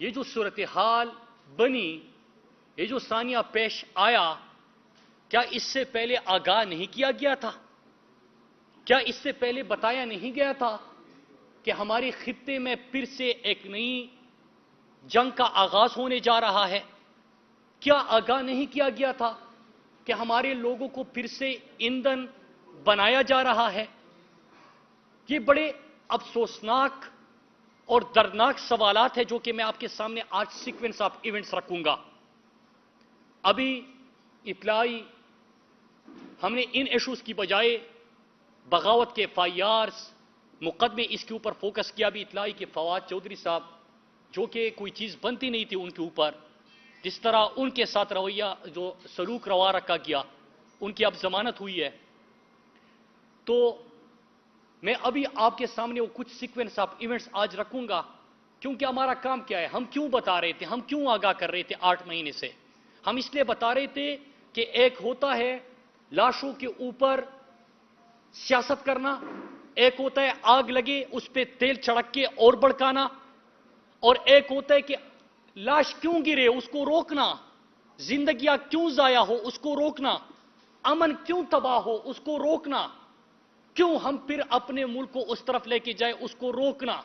یہ جو صورتحال بنی, یہ جو ثانیہ پیش آیا, کیا اس سے پہلے آگاہ نہیں کیا گیا تھا؟ کیا اس سے پہلے بتایا نہیں گیا تھا کہ ہمارے خطے میں پھر سے ایک نئی جنگ کا آغاز ہونے جا رہا ہے؟ کیا آگاہ نہیں کیا گیا تھا کہ ہمارے لوگوں کو پھر سے ایندھن بنایا جا رہا ہے؟ یہ بڑے افسوسناک اور دردناک سوالات ہیں جو کہ میں آپ کے سامنے آج سیکوینس آف ایونٹس رکھوں گا. ابھی اطلاعی ہم نے ان ایشوز کی بجائے بغاوت کے FIRs مقدمے اس کے اوپر فوکس کیا. بھی اطلاعی کہ فواد چودھری صاحب جو کہ کوئی چیز بنتی نہیں تھی ان کے اوپر, جس طرح ان کے ساتھ رویہ جو سلوک روا رکھا گیا, ان کی اب ضمانت ہوئی ہے. تو میں ابھی آپ کے سامنے وہ کچھ سیکوینس آف ایونٹس آج رکھوں گا, کیونکہ ہمارا کام کیا ہے, ہم کیوں بتا رہے تھے, ہم کیوں آگاہ کر رہے تھے 8 مہینے سے. ہم اس لیے بتا رہے تھے کہ ایک ہوتا ہے لاشوں کے اوپر سیاست کرنا, ایک ہوتا ہے آگ لگے اس پہ تیل چھڑک کے اور بڑکانا, اور ایک ہوتا ہے کہ لاش کیوں گرے اس کو روکنا, زندگیاں کیوں ضائع ہو اس کو روکنا, امن کیوں تباہ ہو اس کو روکنا, کیوں ہم پھر اپنے ملک کو اس طرف لے کے جائے اس کو روکنا.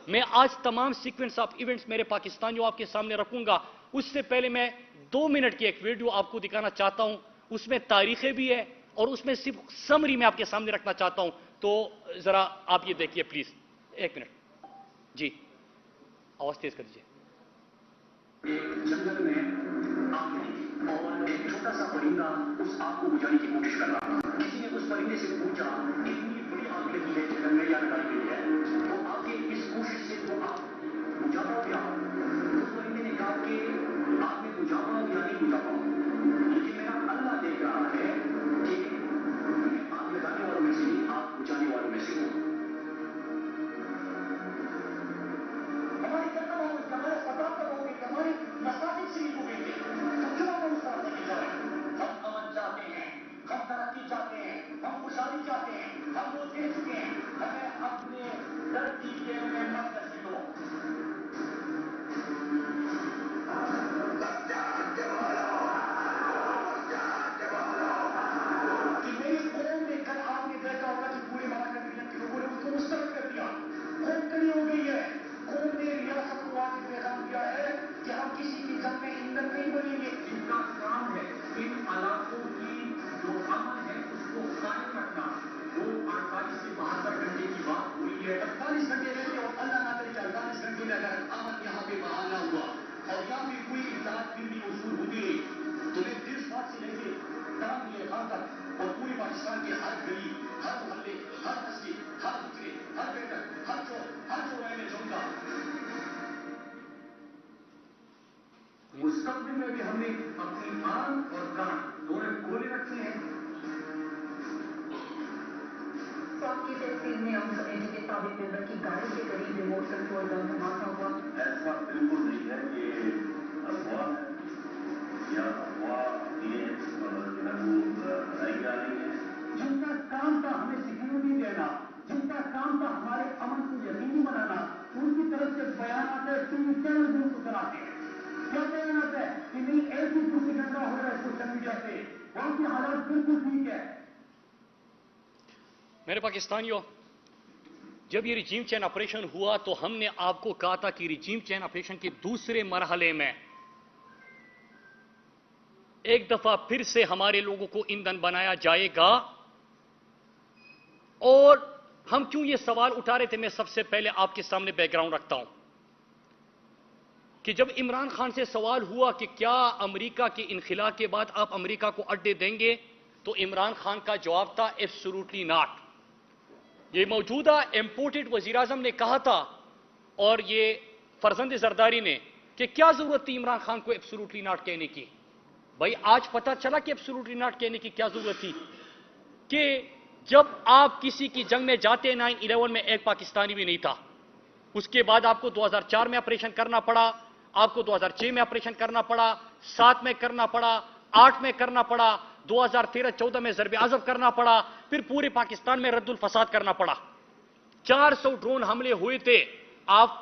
میں آج تمام سیکوینس آف ایونٹس میرے پاکستانیوں آپ کے سامنے رکھوں گا. اس سے پہلے میں 2 منٹ کی ایک ویڈیو آپ کو دکھانا چاہتا ہوں, اس میں تاریخیں بھی ہے اور اس میں صرف سمری میں آپ کے سامنے رکھنا چاہتا ہوں. تو ذرا آپ یہ دیکھیے پلیز, 1 منٹ. جی آواز تیز کر دیجیے. جنگل میں آگ لگی اور ایک چھوٹا سا پرندہ اس آگ کو بجھانے کی کوشش کر رہا تھا. کسی نے اس پرندے سے پوچھا اتنی بڑی آگ لگی ہے جنگل میں یا لگائی گئی ہے, وہ آگ کی اس کوشش سے وہ آگ بجھا پاؤ گیا؟ اس پرندے نے کہا کہ آگ میں بجھا پاؤ یا نہیں بجھا پاؤ, لیکن میرا اللہ دیکھ رہا ہے کہ میں آگ لگانے والوں میں سے نہیں آگ بجھانے والوں میں سے ہوں. ہماری جگہ ہمارے ثقافت ہو گئی, ہماری مساجد شریف ہو گئی, تو کیوں ہم اس طرح چلے جائیں؟ ہم امن چاہتے ہیں, ہم ترقی چاہتے ہیں, ہم خوشحالی چاہتے ہیں, ہم وہ دیکھ چکے ہیں, ہمیں اپنے دھرتی کے میں مت نصیب ہو. کہ میری قوم نے کل آپ نے دیکھا ہوگا کہ پورے مراکز ملت کے لوگوں نے اس کو مسترد کر دیا, قوم کڑی ہو گئی ہے. قوم نے ریاست کو آج پیغام دیا ہے کہ ہم کسی کی جنگ میں ایندھن نہیں بنیں گے. جن کا کام ہے ان علاقوں کی جو امن ہے اس کو قائم رکھنا, وہ 48 سے 72 گھنٹے کی بات ہوئی ہے. 48 گھنٹے رہتے اور اللہ نہ کرے 48 گھنٹے میں اگر امن یہاں پہ بحال نہ ہوا اور یہاں پہ کوئی اطلاعات پھر بھی موصول ہوتی رہی, تو میں دل ساتھ سے لے کے تمام یہ خان تک اور پورے پاکستان کے ہر گلی, ہر محلے, ہر مسجد, ہر خطرے, ہر بیٹر, ہر چوراہے میں جاؤں گا. مستقبل میں بھی ہم نے اپنی آنکھ اور کان دونوں کھولے رکھے ہیں. تو آپ کی تحصیل میں ہم سمجھیں کہ سابق ممبر کی گاڑی کے قریب ریموٹ کنٹرول گن دھماکہ ہوا. ایسا بالکل نہیں ہے کہ افواہ ہے یا افواہ یہ بنائی جا رہی ہے. جن کا کام تھا ہمیں سیکورٹی دینا, جن کا کام تھا ہمارے امن کو یقینی بنانا, ان کی طرف سے بیانات ہے ٹی وی چینل بھی ان کو کراتے ہیں. کیا بیانات ہے کہ نہیں ایسی پروپیگنڈا ہو رہا ہے سوشل میڈیا پہ, وہاں کے حالات بالکل ٹھیک ہے. میرے پاکستانیوں, جب یہ ریجیم چین آپریشن ہوا تو ہم نے آپ کو کہا تھا کہ ریجیم چین آپریشن کے دوسرے مرحلے میں ایک دفعہ پھر سے ہمارے لوگوں کو ایندھن بنایا جائے گا. اور ہم کیوں یہ سوال اٹھا رہے تھے, میں سب سے پہلے آپ کے سامنے بیک گراؤنڈ رکھتا ہوں کہ جب عمران خان سے سوال ہوا کہ کیا امریکہ کے انخلا کے بعد آپ امریکہ کو اڈے دیں گے, تو عمران خان کا جواب تھا ایبسولوٹلی ناٹ. یہ موجودہ امپورٹڈ وزیر اعظم نے کہا تھا اور یہ فرزند زرداری نے کہ کیا ضرورت تھی عمران خان کو ایبسولوٹلی ناٹ کہنے کی. بھائی آج پتا چلا کہ ایبسولوٹلی ناٹ کہنے کی کیا ضرورت تھی, کہ جب آپ کسی کی جنگ میں جاتے 9/11 میں ایک پاکستانی بھی نہیں تھا, اس کے بعد آپ کو 2004 میں آپریشن کرنا پڑا, آپ کو 2006 میں آپریشن کرنا پڑا, 7 میں کرنا پڑا, 8 میں کرنا پڑا, 2013-14 میں ضرب عضب کرنا پڑا, پھر پورے پاکستان میں رد الفساد کرنا پڑا. 400 ڈرون حملے ہوئے تھے. آپ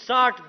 60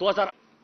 2000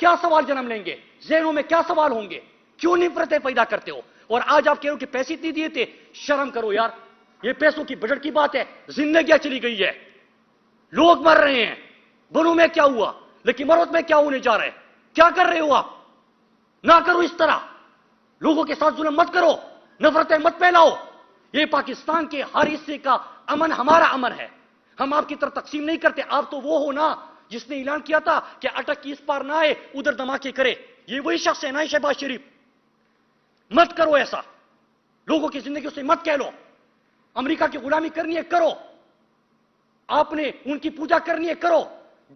کیا سوال جنم لیں گے؟ ذہنوں میں کیا سوال ہوں گے؟ کیوں نفرتیں پیدا کرتے ہو؟ اور آج آپ کہہ رہے ہو کہ پیسے اتنے دیے تھے. شرم کرو یار. یہ پیسوں کی بجٹ کی بات ہے. زندگیاں چلی گئی ہے, لوگ مر رہے ہیں. بنوں میں کیا ہوا, لیکن مروت میں کیا ہونے جا رہا ہے؟ کیا کر رہے ہو آپ؟ نہ کرو اس طرح. لوگوں کے ساتھ ظلم مت کرو, نفرتیں مت پھیلاؤ. یہ پاکستان کے ہر حصے کا امن ہمارا امن ہے. ہم آپ کی طرف تقسیم نہیں کرتے. آپ تو وہ ہو نا جس نے اعلان کیا تھا کہ اٹک کی اس پار نہ آئے, ادھر دھماکے کرے. یہ وہی شخص ہے نا شہباز شریف. مت کرو ایسا. لوگوں کی زندگیوں سے مت کہہ لو. امریکہ کی غلامی کرنی ہے کرو, آپ نے ان کی پوجا کرنی ہے کرو,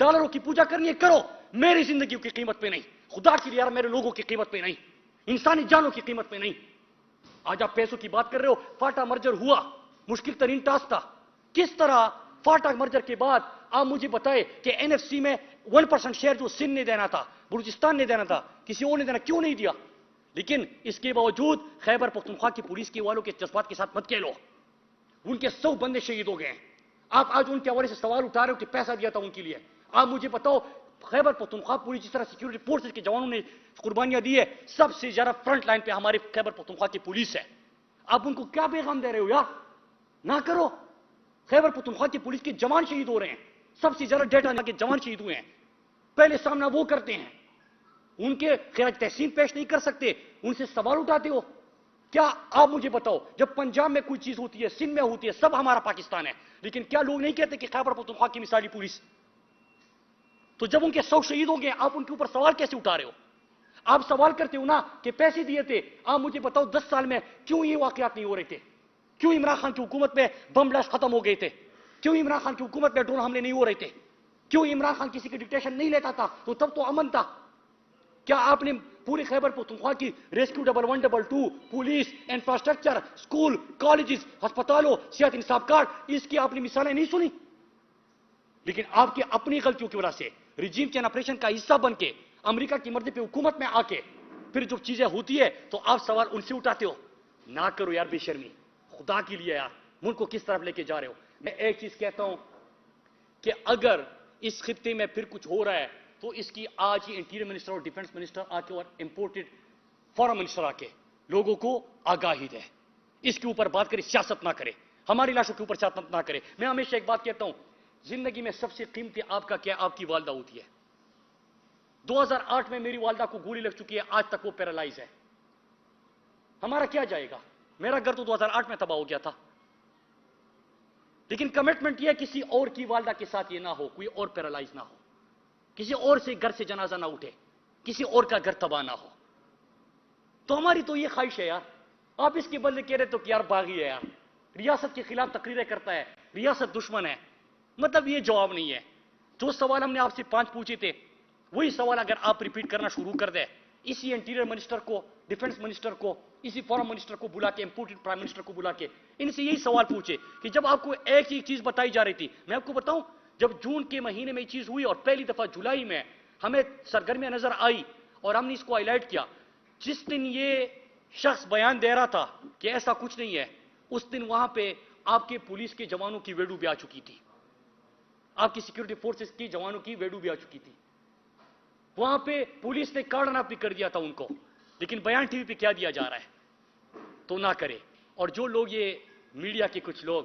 ڈالروں کی پوجا کرنی ہے کرو. میری زندگیوں کی قیمت پہ نہیں, خدا کے لیے یار, میرے لوگوں کی قیمت پہ نہیں, انسانی جانوں کی قیمت پہ نہیں. آج آپ پیسوں کی بات کر رہے ہو. فاٹا مرجر ہوا, مشکل ترین ٹاسک تھا. کس طرح فاٹا مرجر کے بعد آپ مجھے بتائے کہ این ایف سی میں 1% شیئر جو سندھ نے دینا تھا, بلوچستان نے دینا تھا, کسی اور نے دینا, کیوں نہیں دیا؟ لیکن اس کے باوجود خیبر پختونخوا کی پولیس کے والوں کے جذبات کے ساتھ مت کہہ لو. ان کے 100 بندے شہید ہو گئے ہیں. آپ آج ان کے حوالے سے سوال اٹھا رہے ہو کہ پیسہ دیا تھا ان کے لیے. آپ مجھے بتاؤ, خیبر پختونخوا پولیس جس طرح سیکورٹی فورسز کے جوانوں نے قربانیاں دی ہے, سب سے زیادہ فرنٹ لائن پہ ہمارے خیبر پختونخوا کی پولیس ہے. آپ ان کو کیا پیغام دے رہے ہو یار؟ نہ کرو. خیبر پختونخوا کی پولیس کے جوان شہید ہو رہے ہیں. سب سے زیادہ ڈیٹا کے جوان شہید ہوئے ہیں. پہلے سامنا وہ کرتے ہیں, ان کے خراج تحسین پیش نہیں کر سکتے, ان سے سوال اٹھاتے ہو. کیا آپ مجھے بتاؤ, جب پنجاب میں کوئی چیز ہوتی ہے, سندھ میں ہوتی ہے, سب ہمارا پاکستان ہے, لیکن کیا لوگ نہیں کہتے کہ خیبر پختونخوا کی مثالی پولیس؟ تو جب ان کے 100 شہید ہو گئے, آپ ان کے اوپر سوال کیسے اٹھا رہے ہو؟ آپ سوال کرتے ہو نا کہ پیسے دیے تھے. آپ مجھے بتاؤ 10 سال میں کیوں یہ واقعات نہیں ہو رہے تھے؟ کیوں عمران خان کی حکومت میں بم بلاسٹ ختم ہو گئے تھے؟ کیوں عمران خان کی حکومت میں ڈرون حملے نہیں ہو رہے تھے؟ کیوں عمران خان کسی کی ڈکٹیشن نہیں لیتا تھا؟ تو تب تو امن تھا. کیا آپ نے پوری خیبر پختونخوا کی rescue 1112 police, infrastructure, school, colleges, ہسپتالوں, صحت انصاف کارڈ, اس کی آپ نے مثالیں نہیں سنی؟ لیکن آپ کی اپنی غلطیوں کی وجہ سے ریجیم چین آپریشن کا حصہ بن کے, امریکہ کی مرضی پہ حکومت میں آ کے, پھر جو چیزیں ہوتی ہے تو آپ سوال ان سے اٹھاتے ہو. نہ کرو یار بے شرمی, خدا کے لیے یار. ملک کو کس طرف لے کے جا رہے ہو؟ میں ایک چیز کہتا ہوں کہ اگر اس خطے میں پھر کچھ ہو رہا ہے تو اس کی آج ہی انٹیریئر منسٹر اور ڈیفنس منسٹر آ کے اور امپورٹڈ فارم منسٹر آ کے لوگوں کو آگاہی دے. اس کے اوپر بات کرے, سیاست نہ کرے, ہماری لاشوں کے اوپر سیاست نہ کرے. میں ہمیشہ ایک بات کہتا ہوں, زندگی میں سب سے قیمتی آپ کا کیا؟ آپ کی والدہ ہوتی ہے. 2008 میں میری والدہ کو گولی لگ چکی ہے, آج تک وہ پیرالائز ہے. ہمارا کیا جائے گا؟ میرا گھر تو 2008 میں تباہ ہو گیا تھا. لیکن کمٹمنٹ یہ کسی اور کی والدہ کے ساتھ یہ نہ ہو, کوئی اور پیرالائز نہ ہو, کسی اور سے گھر سے جنازہ نہ اٹھے, کسی اور کا گھر تباہ نہ ہو. تو ہماری تو یہ خواہش ہے یار. آپ اس کے بدلے کہہ رہے تو کہ یار باغی ہے یار, ریاست کے خلاف تقریریں کرتا ہے, ریاست دشمن ہے. مطلب یہ جواب نہیں ہے. جو سوال ہم نے آپ سے 5 پوچھے تھے, وہی سوال اگر آپ ریپیٹ کرنا شروع کر دیں, اسی انٹیریئر منسٹر کو, ڈیفنس منسٹر کو, اسی فارم منسٹر کو بلا کے, امپورٹڈ پرائم منسٹر کو بلا کے ان سے یہی سوال پوچھے کہ جب آپ کو ایک ہی چیز بتائی جا رہی تھی. میں آپ کو بتاؤں, جب جون کے مہینے میں یہ چیز ہوئی اور پہلی دفعہ جولائی میں ہمیں سرگرمیاں نظر آئی اور ہم نے اس کو ہائی لائٹ کیا, جس دن یہ شخص بیان دے رہا تھا کہ ایسا کچھ نہیں ہے, اس دن وہاں پہ آپ کے پولیس کے جوانوں کی ویڈیو بھی آ چکی تھی, آپ کی سیکورٹی فورسز کی جوانوں کی ویڈیو بھی آ چکی تھی. وہاں پہ پولیس نے کارڈن اپ بھی کر دیا تھا ان کو, لیکن بیان ٹی وی پہ کیا دیا جا رہا ہے؟ تو نہ کرے. اور جو لوگ, یہ میڈیا کے کچھ لوگ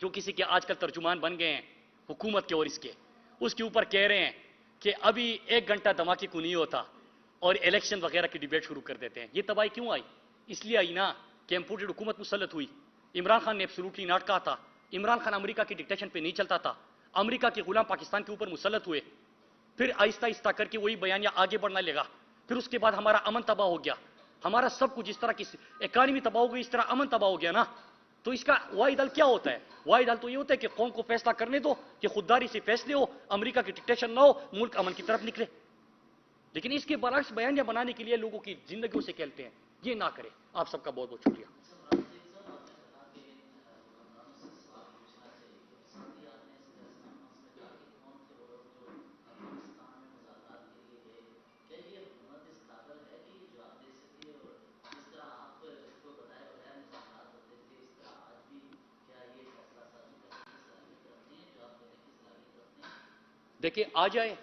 جو کسی کے آج کل ترجمان بن گئے ہیں حکومت کے اور اس کے اوپر کہہ رہے ہیں کہ ابھی 1 گھنٹہ دھماکے کو نہیں ہوتا اور الیکشن وغیرہ کی ڈیبیٹ شروع کر دیتے ہیں. یہ تباہی کیوں آئی؟ اس لیے آئی نا کہ امپورٹڈ حکومت مسلط ہوئی. عمران خان نے ایبسولوٹلی ناٹ کہا تھا. عمران خان امریکہ کی ڈکٹیشن پہ نہیں چلتا تھا. امریکہ کے غلام پاکستان کے اوپر مسلط ہوئے, پھر آہستہ آہستہ کر کے وہی بیانیہ آگے بڑھنا لگا. پھر اس کے بعد ہمارا امن تباہ ہو گیا, ہمارا سب کچھ, اس طرح کی اکانومی تباہ ہو گئی, اس طرح امن تباہ ہو گیا نا. تو اس کا واحد حل کیا ہوتا ہے؟ واحد حل تو یہ ہوتا ہے کہ قوم کو فیصلہ کرنے دو, کہ خودداری سے فیصلے ہو, امریکہ کی ڈکٹیشن نہ ہو, ملک امن کی طرف نکلے. لیکن اس کے برعکس بیانیہ بنانے کے لیے لوگوں کی زندگیوں سے کھیلتے ہیں. یہ نہ کرے. آپ سب کا بہت بہت شکریہ. دیکھیں, آ جائے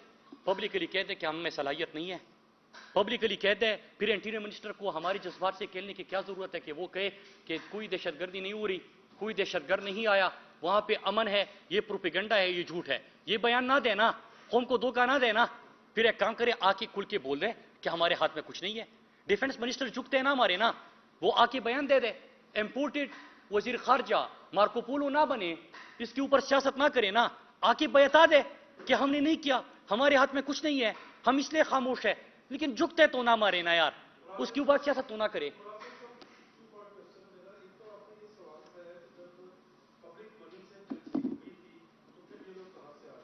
پبلکلی کہتے ہیں کہ ہم میں صلاحیت نہیں ہے، پبلکلی کہتے ہیں، پھر انٹیریئر منسٹر کو ہماری جذبات سے کھیلنے کی کیا ضرورت ہے کہ وہ کہے کہ کوئی دہشت گردی نہیں ہو رہی، کوئی دہشت گرد نہیں آیا، وہاں پہ امن ہے، یہ پروپیگنڈا ہے، یہ جھوٹ ہے. یہ بیان نہ دینا، قوم کو دھوکہ نہ دینا. پھر ایک کام کرے، آ کے کھل کے بول دیں کہ ہمارے ہاتھ میں کچھ نہیں ہے. ڈیفنس منسٹر جھکتے ہیں نا ہمارے نا، وہ آ کے بیان دے دے. امپورٹڈ وزیر خارجہ مارکو پولو نہ بنے، اس کے اوپر سیاست نہ کرے نا، آ کے بتا دے کہ ہم نے نہیں کیا، ہمارے ہاتھ میں کچھ نہیں ہے، ہم اس لیے خاموش ہے. لیکن جھکتے تو نہ مارے نا یار، اس کے اوپر سیاست تو نہ کرے.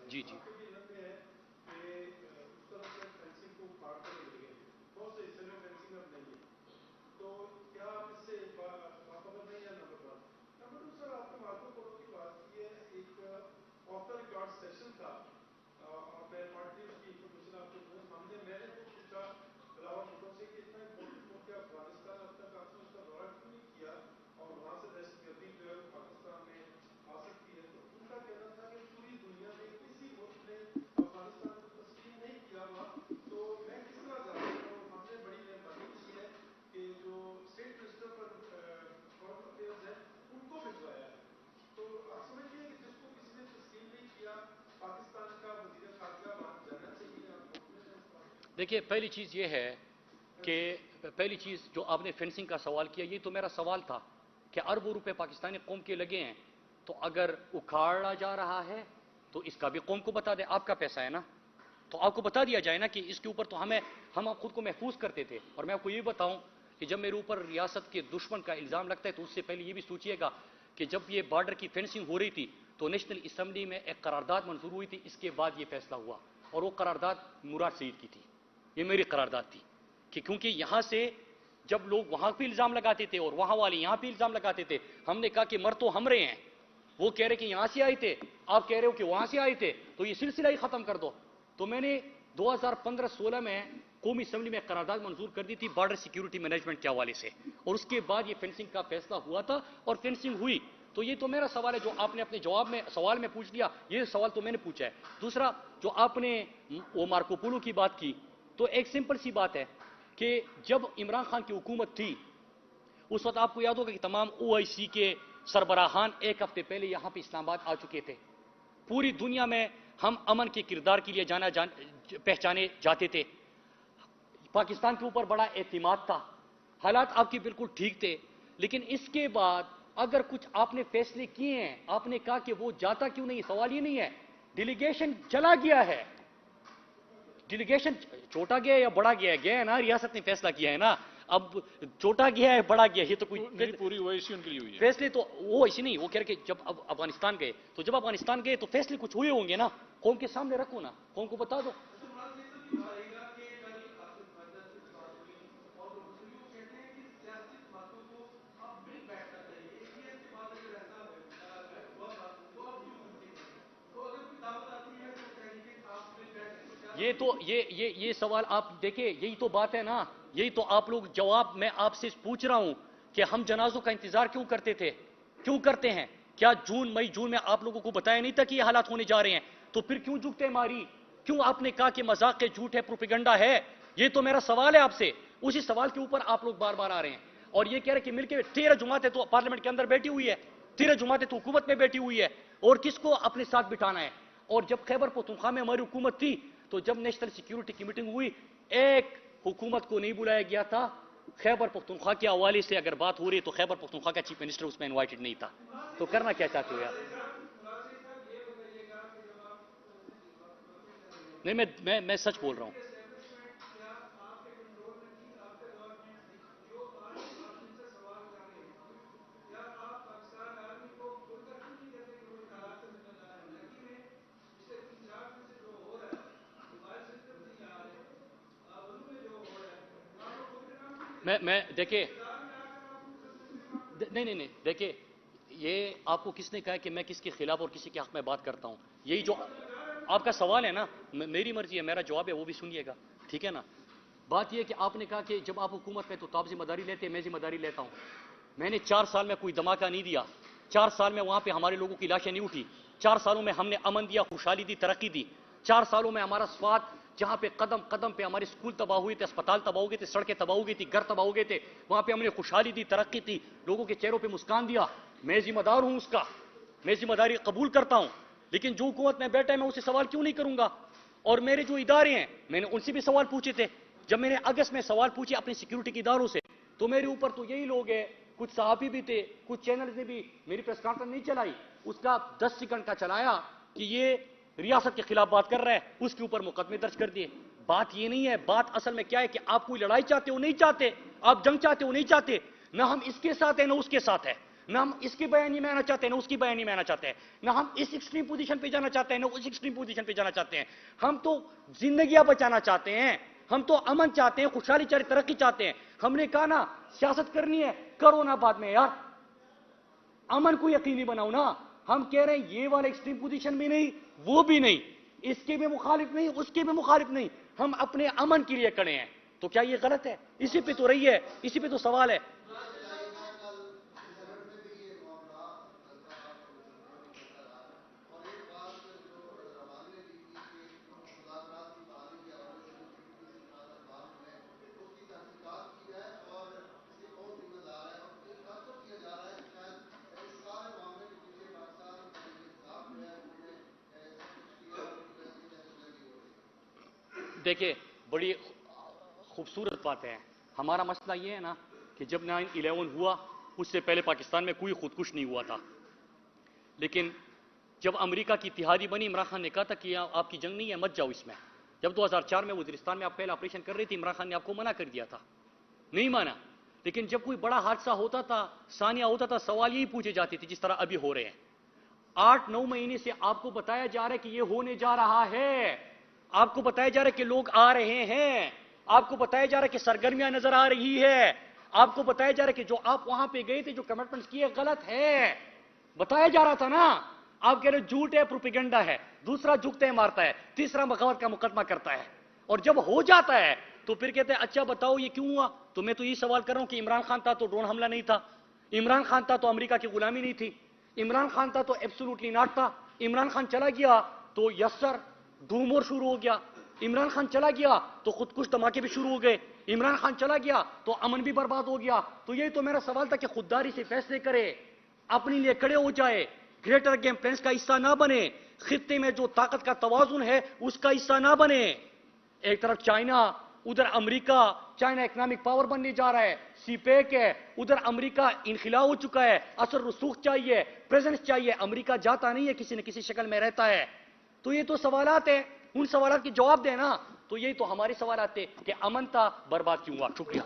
جی جی دیکھیے، پہلی چیز یہ ہے کہ پہلی چیز جو آپ نے فینسنگ کا سوال کیا، یہ تو میرا سوال تھا کہ اربوں روپے پاکستانی قوم کے لگے ہیں، تو اگر اکھاڑا جا رہا ہے تو اس کا بھی قوم کو بتا دیں. آپ کا پیسہ ہے نا، تو آپ کو بتا دیا جائے نا کہ اس کے اوپر تو ہم خود کو محفوظ کرتے تھے. اور میں آپ کو یہ بتاؤں کہ جب میرے اوپر ریاست کے دشمن کا الزام لگتا ہے تو اس سے پہلے یہ بھی سوچئے گا کہ جب یہ بارڈر کی فینسنگ ہو رہی تھی تو نیشنل اسمبلی میں ایک قرارداد منظور ہوئی تھی، اس کے بعد یہ فیصلہ ہوا، اور وہ قرارداد مراد سعید کی تھی. یہ میری قرارداد تھی کہ کیونکہ یہاں سے جب لوگ وہاں پہ الزام لگاتے تھے اور وہاں والے یہاں پہ الزام لگاتے تھے، ہم نے کہا کہ مر تو ہم رہے ہیں، وہ کہہ رہے کہ یہاں سے آئے تھے، آپ کہہ رہے ہو کہ وہاں سے آئے تھے، تو یہ سلسلہ ہی ختم کر دو. تو میں نے 2015-16 میں قومی اسمبلی میں قرارداد منظور کر دی تھی بارڈر سیکیورٹی مینجمنٹ کے حوالے سے، اور اس کے بعد یہ فینسنگ کا فیصلہ ہوا تھا اور فینسنگ ہوئی. تو یہ تو میرا سوال ہے جو آپ نے اپنے جواب میں سوال میں پوچھ لیا، یہ سوال تو میں نے پوچھا ہے. دوسرا جو آپ نے وہ مارکو پولو کی بات کی، تو ایک سمپل سی بات ہے کہ جب عمران خان کی حکومت تھی اس وقت آپ کو یاد ہوگا کہ تمام OIC کے سربراہان ایک ہفتے پہلے یہاں پہ اسلام آباد آ چکے تھے. پوری دنیا میں ہم امن کے کردار کے لیے پہچانے جاتے تھے. پاکستان کے اوپر بڑا اعتماد تھا، حالات آپ کے بالکل ٹھیک تھے. لیکن اس کے بعد اگر کچھ آپ نے فیصلے کیے ہیں، آپ نے کہا کہ وہ جاتا کیوں نہیں، سوال یہ نہیں ہے. ڈیلیگیشن چلا گیا ہے، ڈیلیگیشن چھوٹا گیا یا بڑا گیا ہے، گیا ہے نا، ریاست نے فیصلہ کیا ہے نا. اب چھوٹا گیا ہے بڑا گیا ہے، یہ تو کوئی پوری OIC ان کے لیے ہوئی ہے. فیصلے تو وہ ایسے نہیں، وہ کہہ رہے کہ جب اب افغانستان گئے تو جب افغانستان گئے تو فیصلے کچھ ہوئے ہوں گے نا، قوم کے سامنے رکھو نا، قوم کو بتا دو. یہ تو یہ سوال آپ دیکھیں، یہی تو بات ہے نا، یہی تو آپ لوگ جواب میں آپ سے پوچھ رہا ہوں کہ ہم جنازوں کا انتظار کیوں کرتے تھے، کیوں کرتے ہیں؟ کیا جون میں آپ لوگوں کو بتایا نہیں تھا کہ یہ حالات ہونے جا رہے ہیں؟ تو پھر کیوں جھکتے ماری؟ کیوں آپ نے کہا کہ مذاق کے جھوٹ ہے، پروپیگنڈا ہے؟ یہ تو میرا سوال ہے آپ سے، اسی سوال کے اوپر آپ لوگ بار بار آ رہے ہیں اور یہ کہہ رہے کہ مل کے 13 جماعتیں تو پارلیمنٹ کے اندر بیٹھی ہوئی ہے، 13 جماعتیں تو حکومت میں بیٹھی ہوئی ہے، اور کس کو اپنے ساتھ بٹھانا ہے؟ اور جب خیبر پختونخوا میں ہماری حکومت تھی تو جب نیشنل سیکیورٹی کی میٹنگ ہوئی، ایک حکومت کو نہیں بلایا گیا تھا. خیبر پختونخوا کے حوالے سے اگر بات ہو رہی ہے تو خیبر پختونخوا کا چیف منسٹر اس میں انوائٹڈ نہیں تھا. تو کرنا کیا چاہتے ہو یار؟ نہیں، میں سچ بول رہا ہوں. میں دیکھیں، نہیں دیکھیں، یہ آپ کو کس نے کہا کہ میں کس کے خلاف اور کسی کے حق میں بات کرتا ہوں؟ یہی جو آپ کا سوال ہے نا، میری مرضی ہے، میرا جواب ہے، وہ بھی سنیے گا، ٹھیک ہے نا؟ بات یہ ہے کہ آپ نے کہا کہ جب آپ حکومت میں تو آپ ذمہ داری لیتے ہیں، میں ذمہ داری لیتا ہوں. میں نے 4 سال میں کوئی دھماکہ نہیں دیا، 4 سال میں وہاں پہ ہمارے لوگوں کی لاشیں نہیں اٹھی، 4 سالوں میں ہم نے امن دیا، خوشحالی دی، ترقی دی، 4 سالوں میں ہمارا سوات جہاں پہ قدم قدم پہ ہمارے اسکول تباہ ہوئے تھے، اسپتال تباہ ہو گئے تھے، سڑکیں تباہ ہو گئی تھی، گھر تباہ ہو گئے تھے، وہاں پہ ہم نے خوشحالی دی، ترقی دی، لوگوں کے چہروں پہ مسکان دیا. میں ذمہ دار ہوں اس کا، میں ذمہ داری قبول کرتا ہوں. لیکن جو حکومت میں بیٹھا ہے میں اسے سوال کیوں نہیں کروں گا؟ اور میرے جو ادارے ہیں میں نے ان سے بھی سوال پوچھے تھے. جب میں نے اگست میں سوال پوچھے اپنے سیکیورٹی کے اداروں سے تو میرے اوپر تو یہی لوگ ہیں، کچھ صحافی بھی تھے، کچھ چینلز نے بھی میری پریس کانفرنس نہیں چلائی، اس کا 10 سیکنڈ کا چلایا کہ یہ ریاست کے خلاف بات کر رہا ہے، اس کے اوپر مقدمے درج کر دیے. بات یہ نہیں ہے، بات اصل میں کیا ہے کہ آپ کوئی لڑائی چاہتے ہو نہیں چاہتے، آپ جنگ چاہتے ہو نہیں چاہتے، نہ ہم اس کے ساتھ ہیں نہ اس کے ساتھ ہے، نہ ہم اس کی بیانی میں آنا چاہتے ہیں نہ اس کی بیانی میں آنا چاہتے ہیں، نہ ہم اس ایکسٹریم پوزیشن پہ جانا چاہتے ہیں نہ اس ایکسٹریم پوزیشن پہ جانا چاہتے ہیں. ہم تو زندگیاں بچانا چاہتے ہیں، ہم تو امن چاہتے ہیں، خوشحالی چاہتے ہیں، ترقی چاہتے ہیں. ہم نے کہا نا سیاست کرنی ہے کرو نا بعد میں یار، امن کو یقینی بناؤ نا. ہم کہہ رہے ہیں یہ والا ایکسٹریم پوزیشن بھی نہیں، وہ بھی نہیں، اس کے بھی مخالف نہیں، اس کے بھی مخالف نہیں، ہم اپنے امن کے لیے کھڑے ہیں. تو کیا یہ غلط ہے؟ اسی پہ تو رہی ہے، اسی پہ تو سوال ہے. دیکھیں بڑی خوبصورت بات ہے. ہمارا مسئلہ یہ ہے نا کہ جب 9/11 ہوا اس سے پہلے پاکستان میں کوئی خودکش نہیں ہوا تھا، لیکن جب امریکہ کی اتحادی بنی عمران خان نے کہا تھا کہ آپ کی جنگ نہیں ہے مت جاؤ اس میں. جب 2004 میں وزیرستان میں آپ پہلا آپریشن کر رہی تھی عمران خان نے آپ کو منع کر دیا تھا، نہیں مانا. لیکن جب کوئی بڑا حادثہ ہوتا تھا، ثانیہ ہوتا تھا، سوال یہی پوچھے جاتے تھے جس طرح ابھی ہو رہے ہیں. 8-9 مہینے سے آپ کو بتایا جا رہا ہے کہ یہ ہونے جا رہا ہے، آپ کو بتایا جا رہا ہے کہ لوگ آ رہے ہیں، آپ کو بتایا جا رہا ہے کہ سرگرمیاں نظر آ رہی ہے، آپ کو بتایا جا رہا ہے کہ جو آپ وہاں پہ گئے تھے جو کمٹمنٹس کیے غلط ہے، بتایا جا رہا تھا نا. آپ کہہ رہے جھوٹ ہے، پروپیگنڈا ہے، دوسرا جھکتا ہے مارتا ہے، تیسرا بغاوت کا مقدمہ کرتا ہے، اور جب ہو جاتا ہے تو پھر کہتے ہیں اچھا بتاؤ یہ کیوں ہوا. تو میں تو یہ سوال کر رہا ہوں کہ عمران خان تھا تو ڈرون حملہ نہیں تھا، عمران خان تھا تو امریکہ کی غلامی نہیں تھی، عمران خان تھا تو ایبسولوٹلی ناٹ تھا، عمران خان چلا گیا تو یس سر دھوم اور شروع ہو گیا، عمران خان چلا گیا تو خودکش دھماکے بھی شروع ہو گئے، عمران خان چلا گیا تو امن بھی برباد ہو گیا. تو یہی تو میرا سوال تھا کہ خودداری سے فیصلے کرے، اپنے لیے کھڑے ہو جائے، گریٹر گیم پلانس کا حصہ نہ بنے، خطے میں جو طاقت کا توازن ہے اس کا حصہ نہ بنے. ایک طرف چائنا، ادھر امریکہ، چائنا اکنامک پاور بننے جا رہا ہے، سی پیک ہے، ادھر امریکہ انخلا ہو چکا ہے، اثر رسوخ چاہیے، پریزنس چاہیے، امریکہ جاتا نہیں ہے، کسی نہ کسی شکل میں رہتا ہے. تو یہ تو سوالات ہیں، ان سوالات کے جواب دینا. تو یہی تو ہمارے سوالات تھے کہ امن تھا برباد کیوں ہوا. شکریہ.